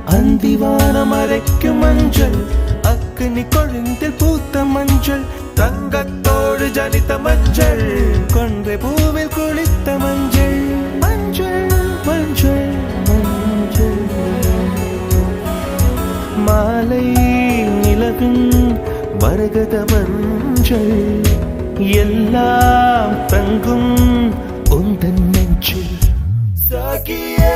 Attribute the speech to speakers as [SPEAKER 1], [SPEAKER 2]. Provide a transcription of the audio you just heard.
[SPEAKER 1] அந்திவானம் அரைக்கும் மஞ்சள் அக்னி கொழுந்தில் பூத்த மஞ்சள் தங்கத்தோடு ஜனித்த மஞ்சள் கொன்றை பூவில் குளித்த மஞ்சள் மஞ்சள் மஞ்சள் மஞ்சள் மாலை நிலவின் மரகத மஞ்சள் எல்லாம் தங்கும் உந்தன் நெஞ்சில் சாகியே